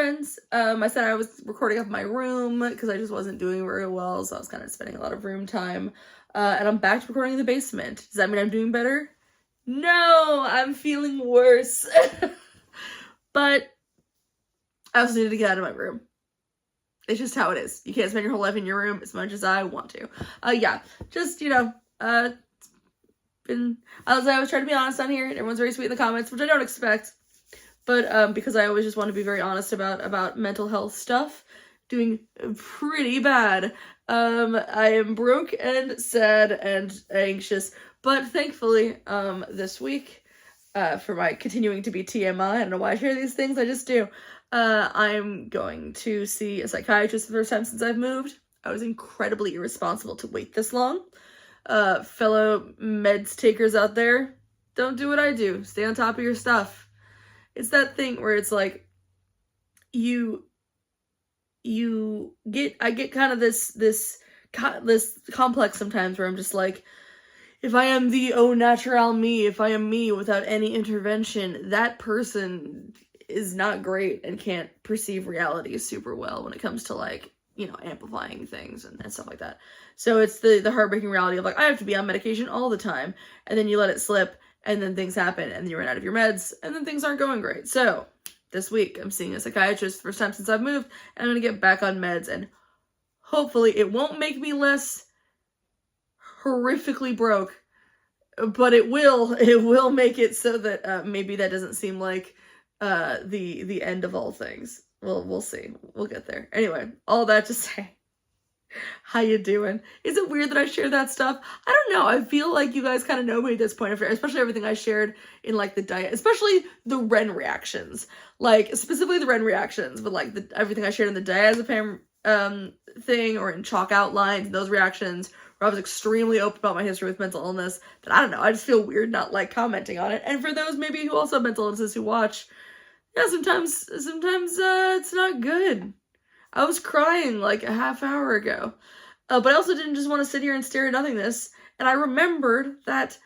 friends. I said I was recording up my room because I just wasn't doing very well, so I was kind of spending a lot of room time. And I'm back to recording in the basement. Does that mean I'm doing better? No, I'm feeling worse. But I also needed to get out of my room. It's just how it is. You can't spend your whole life in your room as much as I want to. Yeah, just, I was trying to be honest on here. Everyone's very sweet in the comments, which I don't expect. But because I always just want to be very honest about mental health stuff, doing pretty bad. I am broke and sad and anxious, but thankfully, this week, for my continuing to be TMI, I don't know why I share these things, I just do. I'm going to see a psychiatrist for the first time since I've moved. I was incredibly irresponsible to wait this long. Fellow meds takers out there, don't do what I do. Stay on top of your stuff. It's that thing where it's like, I get kind of this complex sometimes where I'm just like, if I am the au naturel me, if I am me without any intervention, that person is not great and can't perceive reality super well when it comes to like, amplifying things and stuff like that. So it's the heartbreaking reality of like, I have to be on medication all the time, and then you let it slip, and then things happen, and then you run out of your meds, and then things aren't going great. So this week, I'm seeing a psychiatrist for the first time since I've moved, and I'm going to get back on meds, and hopefully it won't make me less horrifically broke, but it will make it so that maybe that doesn't seem like the end of all things. We'll see. We'll get there. Anyway, all that to say, how you doing? Is it weird that I share that stuff? I don't know. I feel like you guys kind of know me at this point, especially everything I shared in like the diet, especially the Ren reactions, like specifically the Ren reactions, but like everything I shared in the diazepam thing or in chalk outlines and those reactions where I was extremely open about my history with mental illness. That I don't know. I just feel weird not like commenting on it. And for those maybe who also have mental illnesses who watch, yeah, sometimes it's not good. I was crying like a half hour ago. But I also didn't just want to sit here and stare at nothingness. And I remembered that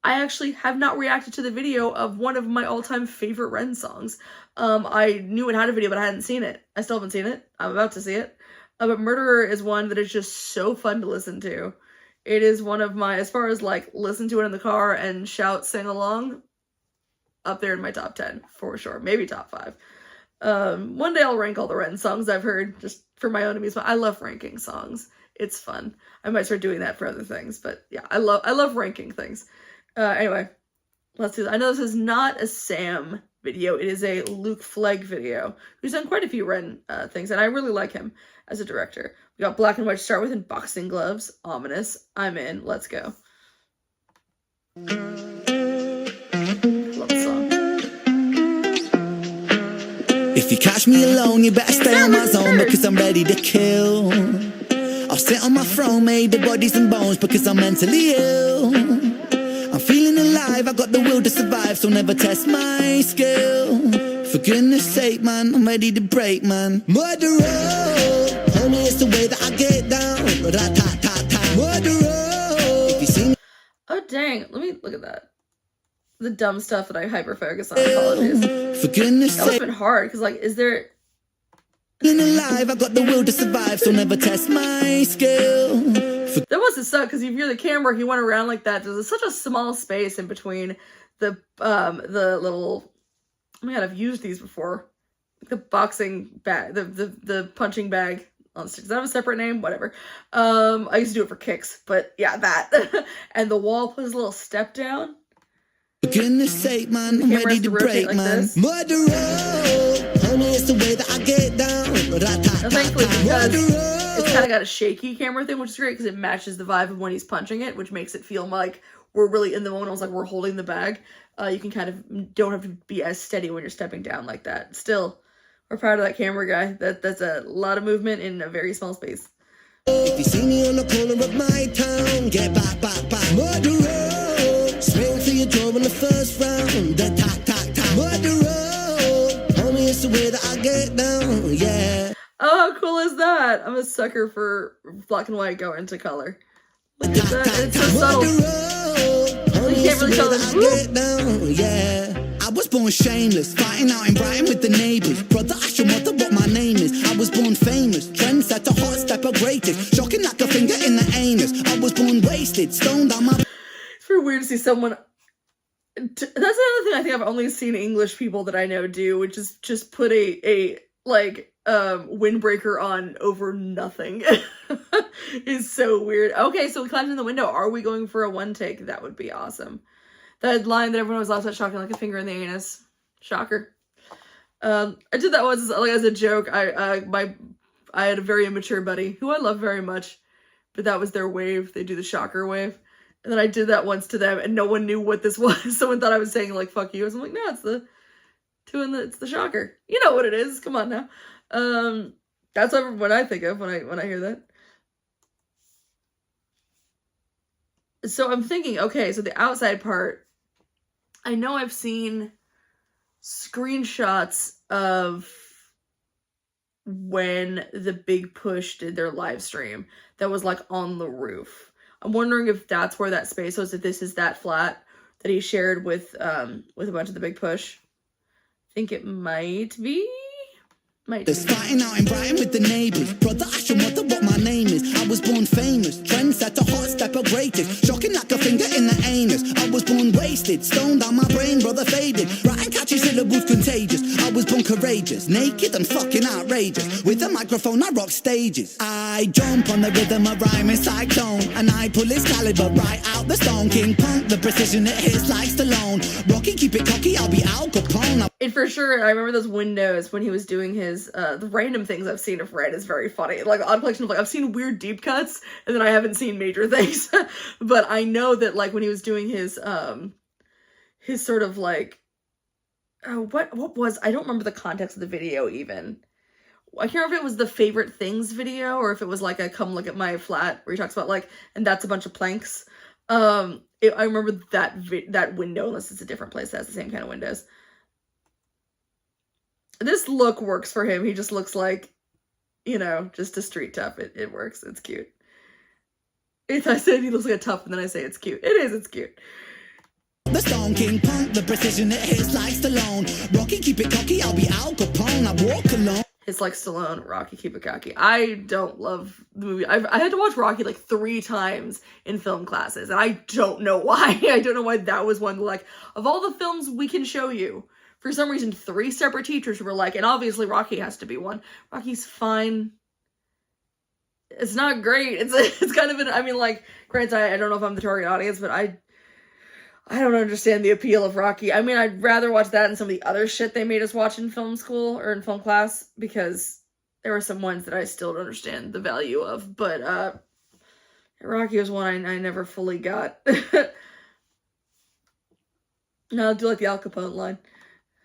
I actually have not reacted to the video of one of my all-time favorite Ren songs. I knew it had a video, but I hadn't seen it. I still haven't seen it. I'm about to see it. But Murderer is one that is just so fun to listen to. It is one of my, as far as like listen to it in the car and shout, sing along, up there in my top 10 for sure. Maybe top 5. One day I'll rank all the Ren songs I've heard just for my own amusement. I love ranking songs. It's fun. I might start doing that for other things, but yeah, I love ranking things. Anyway, let's do that. I know this is not a Sam video. It is a Luke Flegg video, who's done quite a few Ren things, and I really like him as a director. We got Black and White to start with and Boxing Gloves. Ominous. I'm in. Let's go. If you catch me alone, you better stay on my zone because I'm ready to kill. I'll sit on my throne made of bodies and bones because I'm mentally ill. I'm feeling alive, I got the will to survive, so never test my skill. For goodness sake, man, I'm ready to break, man. Murderer, homie, it's the way that I get down. Murderer, if you see me. Oh dang, let me look at that. The dumb stuff that I hyper-focus on. Apologies. For goodness sake. That was been hard, because like, is there... alive, I got the will to survive, so never test my skill. That must have sucked, because if you're the camera, he went around like that. There's such a small space in between the little... Oh my god, I've used these before. The boxing bag, the punching bag on sticks. Does that have a separate name? Whatever. I used to do it for kicks, but yeah, that. And the wall put his little step down. For goodness sake, man, I'm ready to break, like man. Murderer, homie, it's the way that I get down. Now, thankfully, because it's kind of got a shaky camera thing, which is great because it matches the vibe of when he's punching it, which makes it feel like we're really in the moment. Almost like we're holding the bag. You can kind of don't have to be as steady when you're stepping down like that. Still, we're proud of that camera guy. That's a lot of movement in a very small space. If you see me on the corner of my town, get back, murderer. Swing for your jaw in the first round. Murderer, homie, it's the way that I get down, yeah. Oh, how cool is that? I'm a sucker for black and white going into color. Look at that. And it's so subtle. So you can't really tell that. Yeah. I was born shameless, fighting out in Brighton with the neighbours. Brother, ask your mother what my name is. I was born famous, trendsetter, hot stepper, greatest. Shocking like a finger in the anus. I was born wasted, stoned on my... It's very weird to see someone... That's another thing I think I've only seen English people that I know do, which is just put a windbreaker on over nothing. It's so weird. Okay, so we climbed in the window. Are we going for a one take? That would be awesome. That line that everyone was laughing at, shocking like a finger in the anus. Shocker. I did that once as a joke. I had a very immature buddy who I love very much, but that was their wave. They do the shocker wave. And then I did that once to them, and no one knew what this was. Someone thought I was saying, like, fuck you. I was like, no, it's the shocker. You know what it is. Come on now. That's what I think of when I hear that. So I'm thinking, okay, so the outside part, I know I've seen screenshots of when the Big Push did their live stream that was like on the roof. I'm wondering if that's where that space was, if this is that flat that he shared with a bunch of the Big Push. I think it might be. Just fighting out in Brighton with the neighbours. Brother, ask your mother what my name is. I was born famous, trendsetter, hot stepper, greatest. Shocking like a finger in the anus. I was born wasted, stoned on my brain, brother faded. Writing catchy syllables contagious. I was born courageous, naked and fucking outrageous. With a microphone I rock stages. I jump on the rhythm of rhyming cyclone, and I pull his caliber right out the stone. King Punk, the precision it hits like Stallone. Rocky, keep it cocky, I'll be Al Capone. And for sure, I remember those windows when he was doing his the random things I've seen of Red is very funny. Like odd collection of like I've seen weird deep cuts and then I haven't seen major things. But I know that like when he was doing his sort of like what was, I don't remember the context of the video even. I can't remember if it was the favorite things video or if it was like a come look at my flat where he talks about like, and that's a bunch of planks. I remember that window, unless it's a different place that has the same kind of windows. This look works for him. He just looks like, you know, just a street tough. It works. It's cute. If I said he looks like a tough and then I say it's cute. It is. It's cute. The Stone King Punk, the precision it hits like Stallone. Rocky, keep it cocky, I'll be Al Capone. I walk alone. It's like Stallone, Rocky, keep it cocky. I don't love the movie. I had to watch Rocky like 3 times in film classes. And I don't know why. I don't know why that was one. Like, of all the films we can show you, for some reason, 3 separate teachers were like, and obviously Rocky has to be one. Rocky's fine. It's not great. It's kind of I mean, like, granted, I don't know if I'm the target audience, but I don't understand the appeal of Rocky. I mean, I'd rather watch that than some of the other shit they made us watch in film school or in film class, because there were some ones that I still don't understand the value of. But Rocky was one I never fully got. No, I'll do like the Al Capone line.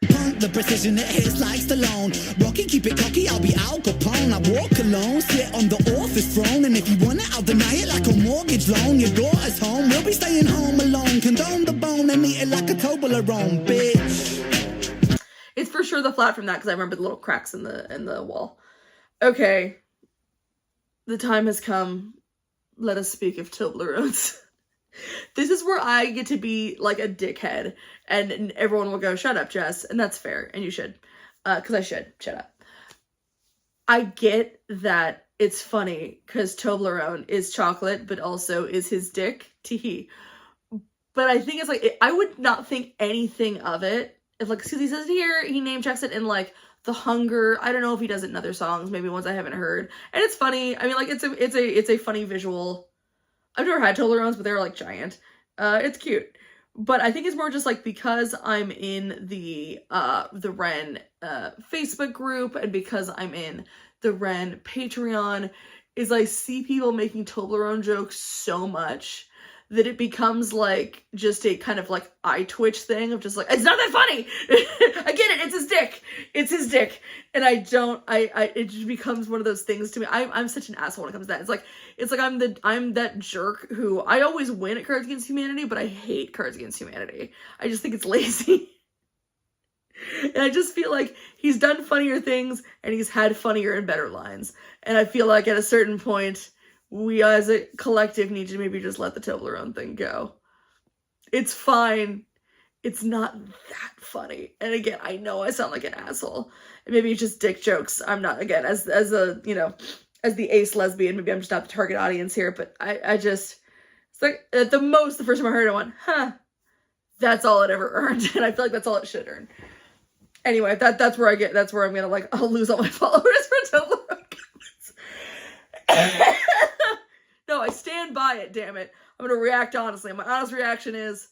The precision it hits like Stallone. Rocky, keep it cocky, I'll be Al Capone. I walk alone, sit on the office throne. And if you want it, I'll deny it like a mortgage loan. Your daughter's home, we'll be staying home alone. Condone the bone and eat it like a Toblerone, bitch. It's for sure the flat from that, because I remember the little cracks in the wall. Okay. The time has come. Let us speak of Toblerones. This is where I get to be like a dickhead, and everyone will go, shut up, Jess, and that's fair, and you should, because I should, shut up. I get that it's funny, because Toblerone is chocolate, but also is his dick, teehee. But I think it's like, I would not think anything of it, if like, because he says here, he name checks it in like, The Hunger, I don't know if he does it in other songs, maybe ones I haven't heard, and it's funny, I mean, like, it's a funny visual. I've never had Toblerones, but they're like giant. It's cute. But I think it's more just like because I'm in the Ren Facebook group and because I'm in the Ren Patreon, is I see people making Toblerone jokes so much that it becomes like just a kind of like eye twitch thing of just like, it's not that funny. I get it. It's his dick. It's his dick. And it just becomes one of those things to me. I'm such an asshole when it comes to that. It's like I'm that jerk who I always win at Cards Against Humanity, but I hate Cards Against Humanity. I just think it's lazy. And I just feel like he's done funnier things and he's had funnier and better lines. And I feel like at a certain point, we as a collective need to maybe just let the Toblerone thing go. It's fine. It's not that funny. And again, I know I sound like an asshole. Maybe it's just dick jokes. I'm not, again, as a, you know, as the ace lesbian, maybe I'm just not the target audience here, but I just, it's like, at the most, the first time I heard it, I went, huh, that's all it ever earned. And I feel like that's all it should earn. Anyway, that's where I'm gonna, like, I'll lose all my followers for Toblerone comments. No, I stand by it, damn it. I'm gonna react honestly. My honest reaction is,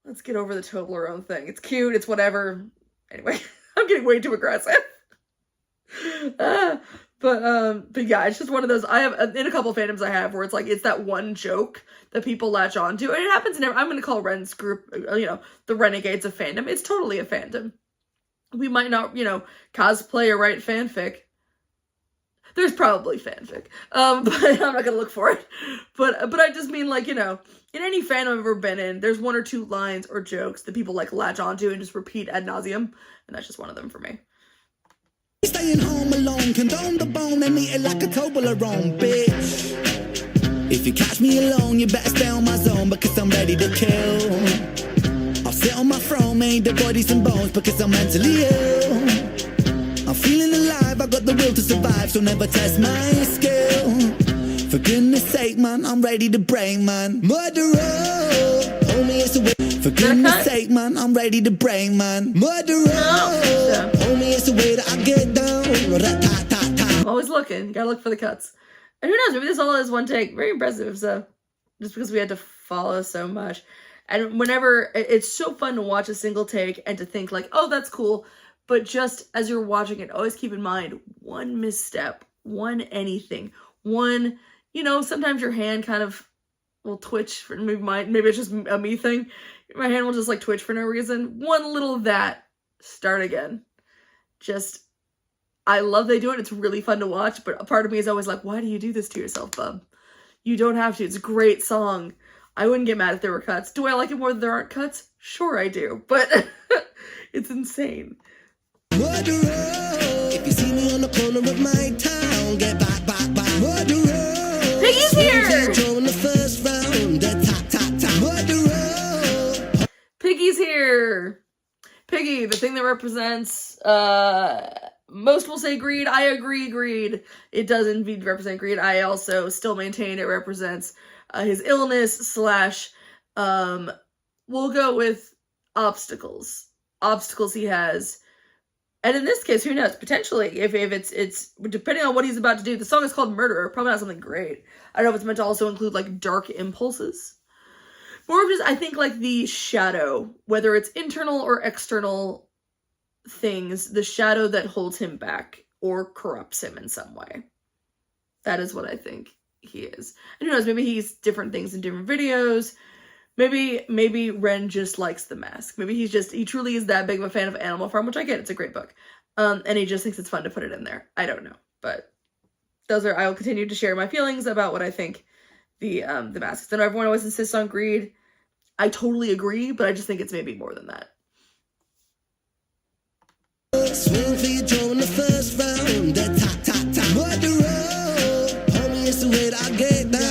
let's get over the Toblerone thing. It's cute, it's whatever. Anyway, I'm getting way too aggressive. But yeah, it's just one of those, I have, in a couple of fandoms I have, where it's like, it's that one joke that people latch on to, and it happens in I'm gonna call Ren's group, you know, the Renegades of fandom. It's totally a fandom. We might not, you know, cosplay or write fanfic. There's probably fanfic, but I'm not gonna look for it. But I just mean, like, you know, in any fandom I've ever been in, there's one or two lines or jokes that people, like, latch onto and just repeat ad nauseum, and that's just one of them for me. Staying home alone, condone the bone and eat it like a Toblerone, bitch. If you catch me alone, you better stay on my zone, because I'm ready to kill. I'll sit on my throne, made of bodies and bones, because I'm mentally ill. I'm feeling alive, I got the will to survive, so never test my skill. For goodness sake, man, I'm ready to break, man. Murderer, homie, it's a way. For goodness sake, man, I'm ready to break, man. Murderer, homie, it's the way that I get down. I'm always looking. You gotta look for the cuts. And who knows, maybe this all is one take. Very impressive, so. Just because we had to follow so much. And whenever, it's so fun to watch a single take and to think, like, oh, that's cool. But just as you're watching it, always keep in mind, one misstep, one anything, one, you know, sometimes your hand kind of will twitch. For maybe it's just a me thing. My hand will just, like, twitch for no reason. One little of that, start again. Just, I love they do it. It's really fun to watch. But a part of me is always like, why do you do this to yourself, bub? You don't have to. It's a great song. I wouldn't get mad if there were cuts. Do I like it more that there aren't cuts? Sure I do. But it's insane. Murderer, if you see me on the corner of my town, get back. Murderer, Piggy's here! In the first round, Murderer. Piggy's here! Piggy, the thing that represents, most will say greed. I agree, greed. It does indeed represent greed. I also still maintain it represents his illness / we'll go with obstacles. Obstacles he has. And in this case, who knows? Potentially, if it's depending on what he's about to do. The song is called Murderer. Probably not something great. I don't know if it's meant to also include, like, dark impulses. More of just, I think, like, the shadow, whether it's internal or external things, the shadow that holds him back or corrupts him in some way. That is what I think he is. And who knows? Maybe he's different things in different videos. Maybe Ren just likes the mask. Maybe he truly is that big of a fan of Animal Farm, which I get, it's a great book. And he just thinks it's fun to put it in there. I don't know. But I will continue to share my feelings about what I think the mask is. I know everyone always insists on greed. I totally agree, but I just think it's maybe more than that. Swing for your jaw in the first round, Murderer, homie, it's the way that I get down,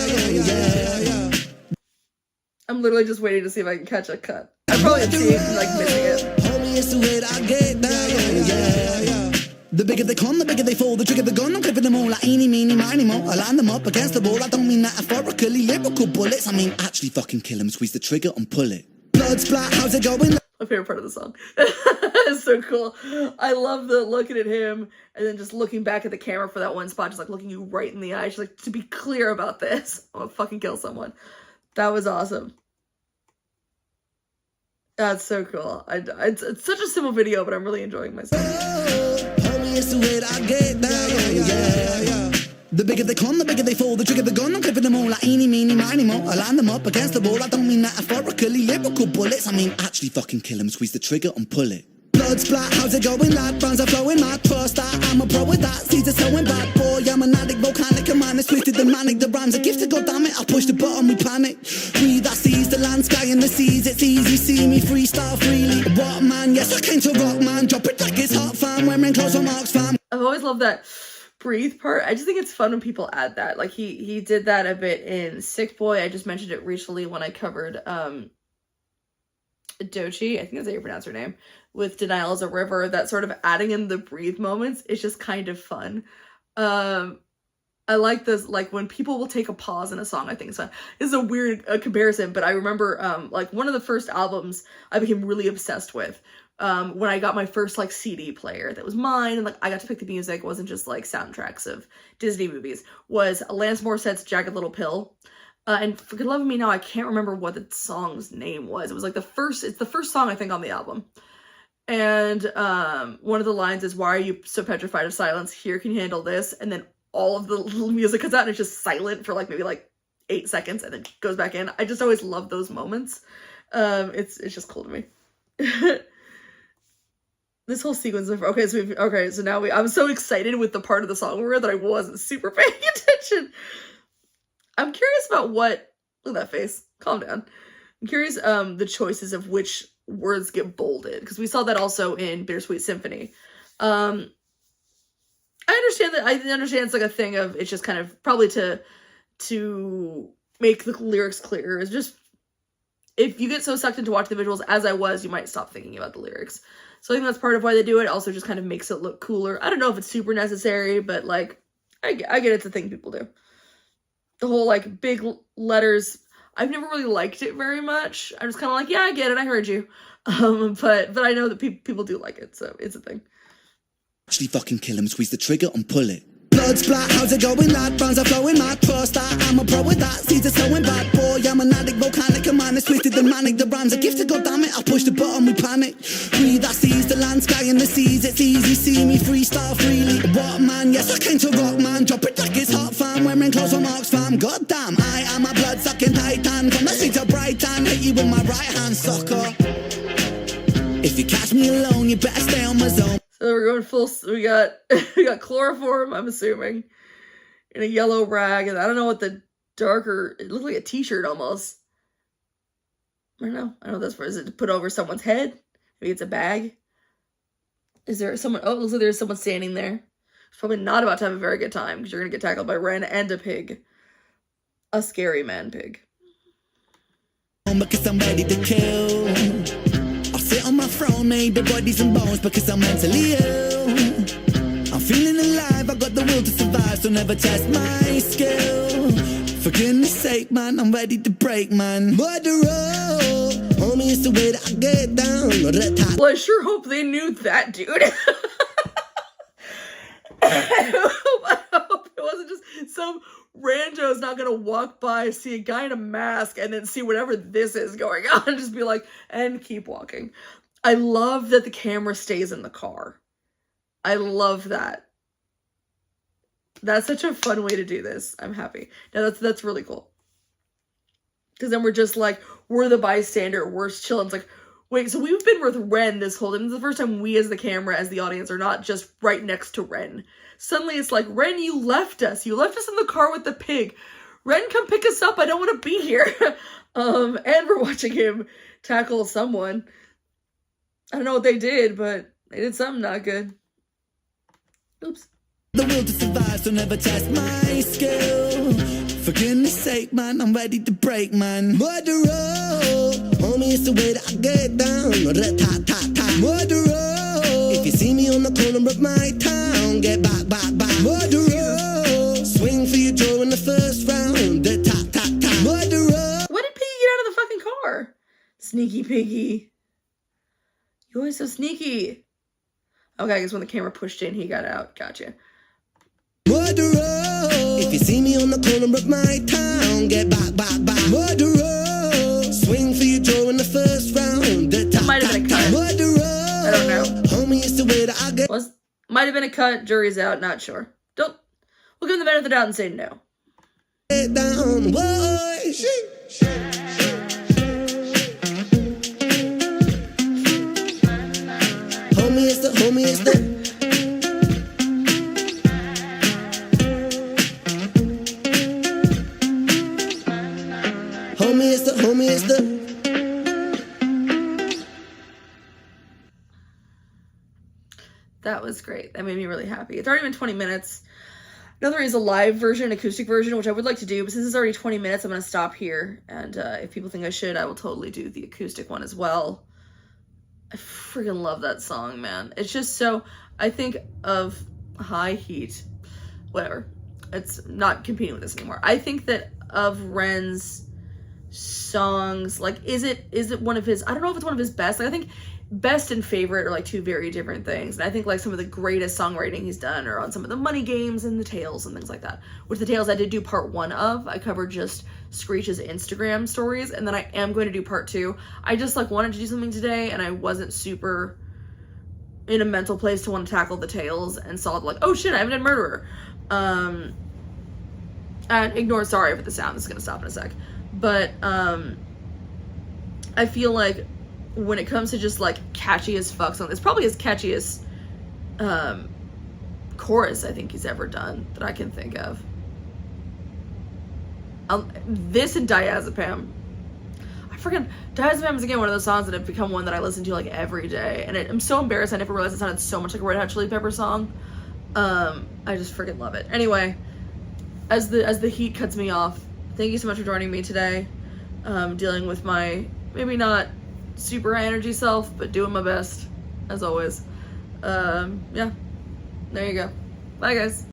I'm literally just waiting to see if I can catch a cut. I probably see it, like, missing it. Homie, it's the way that I get down, The bigger they come, the bigger they fall. The trigger the gun, I'm clipping them all like eeny, meeny, miny, mo. I line them up against the wall. I don't mean metaphorically, lyrical bullets. I mean actually fucking kill them, squeeze the trigger and pull it. Blood splat, how's it going? My favorite part of the song. It's so cool. I love the looking at him and then just looking back at the camera for that one spot, just like looking you right in the eye. She's like, to be clear about this, I'm gonna fucking kill someone. That was awesome. That's so cool. It's such a simple video, but I'm really enjoying myself. Homie, it's the way that I get down, The bigger they come, the bigger they fall. The trigger the gun, I'm clipping them all like eeny, meeny, miny, mo. I line them up against the wall. I don't mean metaphorically, lyrical bullets. I mean actually fucking kill them, squeeze the trigger and pull it. Blood splat, how's it going, lad? Brands are flowing, my trust that I'm a pro with that. Caesar's sewing bad boy, I'm an addict, volcanic, a man is twisted and manic. The rhymes are gifted, goddammit, I push the button, we panic. We that sees the land, sky and the seas, it's easy, see me freestyle freely. What man, yes I came to rock man, drop it like it's hot fam, wearing clothes on Mark's fam. I've always loved that. breathe part, I just think it's fun when people add that. Like he did that a bit in Sick Boy. I just mentioned it recently when I covered Dochi, I think that's how you pronounce her name, with Denial as a River. That sort of adding in the breathe moments is just kind of fun. I like this, like when people will take a pause in a song, I think it's fun. This is a weird comparison, but I remember like one of the first albums I became really obsessed with when I got my first like CD player that was mine, and like I got to pick the music. It wasn't just like soundtracks of Disney movies. Was Alanis Morissette's Jagged Little Pill. And for good love of me now, I can't remember what the song's name was. It was like it's the first song I think on the album. And one of the lines is, "Why are you so petrified of silence? Here, can you handle this?" And then all of the little music comes out and it's just silent for like maybe like 8 seconds and then goes back in. I just always love those moments. It's just cool to me. This whole sequence of so now I'm so excited with the part of the song that I wasn't super paying attention. I'm curious about look at that face, calm down. I'm curious the choices of which words get bolded, because we saw that also in Bittersweet Symphony. I understand it's like a thing of, it's just kind of probably to make the lyrics clearer. It's just, if you get so sucked into watching the visuals as I was, you might stop thinking about the lyrics. So I think that's part of why they do it. Also just kind of makes it look cooler. I don't know if it's super necessary, but like I get it's a thing people do. The whole like big letters, I've never really liked it very much. I'm just kind of like, yeah, I get it, I heard you. But I know that people do like it, so it's a thing. Actually fucking kill him, squeeze the trigger and pull it. Blood splat, how's it going, lad? Brands are flowing, mad trust that I'm a pro with that. Seeds are sowing bad, boy, I'm an addict, volcanic, a man is twisted and manic. The rhymes are gifted, goddammit, I push the button, we panic. Breathe, that sees the land, sky and the seas, it's easy, see me freestyle freely. What man, yes, I came to rock, man, drop it like it's hot, fam, wearing clothes from Oxfam. Goddamn, I am a blood-sucking titan, from the streets of Brighton, hit you with my right hand, sucker. If you catch me alone, you better stay on my zone. So we're going full, we got chloroform, I'm assuming, in a yellow rag, and I don't know what the darker, it looks like a t-shirt almost. I don't know what that's for. Is it to put over someone's head? Maybe it's a bag? Is there someone, oh, it looks like there's someone standing there. It's probably not about to have a very good time, because you're going to get tackled by Ren and a pig. A scary man pig. Because I'm ready to kill. Sit on my throne, made the bodies and bones because I'm mentally ill. I'm feeling alive, I got the will to survive, so never test my skill. For goodness sake, man, I'm ready to break, man. Murderer, homie, it's the way that I get down. Well, I sure hope they knew that, dude. I hope it wasn't just some rando's not gonna walk by, see a guy in a mask, and then see whatever this is going on, and just be like, and keep walking. I love that the camera stays in the car. I love that. That's such a fun way to do this. I'm happy. Now that's really cool. Because then we're just like, we're the bystander, we're chilling. It's like, wait, so we've been with Ren this whole time. This is the first time we as the camera, as the audience, are not just right next to Ren. Suddenly it's like, Ren, you left us. You left us in the car with the pig. Ren, come pick us up. I don't want to be here. And we're watching him tackle someone. I don't know what they did, but they did something not good. Oops. The will to survive, so never test my skill. For goodness sake, man, I'm ready to break, man. Murderer, homie, it's the way that I get down. Murderer, if you see me on the corner of my town, get back. Murderer, swing for your jaw in the first round. Murderer. When did Piggy get out of the fucking car? Sneaky Piggy. You're always so sneaky. Okay, I guess when the camera pushed in, he got out. Gotcha. Murderer, if you see me on the corner of my town, get back. Murderer, swing for your jaw in the first round. That might have been a cut. Murderer, I don't know. Homie, it's the way that I get. Might have been a cut. Jury's out. Not sure. We'll give him the benefit of the doubt and say no. Get down, boy. Homie, it's the. Homie, it's the. That was great. That made me really happy. It's already been 20 minutes. Another is a live version, acoustic version, which I would like to do, but since it's already 20 minutes, I'm going to stop here. And if people think I should, I will totally do the acoustic one as well. I freaking love that song, man. It's just so, I think of High Heat, whatever. It's not competing with this anymore. I think that of Ren's songs, like, is it one of his, I don't know if it's one of his best. Like, I think best and favorite are like two very different things. And I think like some of the greatest songwriting he's done are on some of the Money Games and the Tales and things like that. Which the Tales I did do part 1 of. I covered just Screech's Instagram stories, and then I am going to do part 2. I just like wanted to do something today, and I wasn't super in a mental place to want to tackle the Tales, and saw like, oh shit, I haven't done Murderer. And ignore sorry for the sound, this is gonna stop in a sec. But I feel like when it comes to just like catchy as fuck song, it's probably his catchiest chorus I think he's ever done that I can think of. This and Diazepam. Diazepam is again one of those songs that have become one that I listen to like every day, and I'm so embarrassed I never realized it sounded so much like a Red Hot Chili Pepper song. I just freaking love it. Anyway, as the heat cuts me off, thank you so much for joining me today. Dealing with my maybe not super high energy self, but doing my best as always. Yeah, there you go. Bye guys.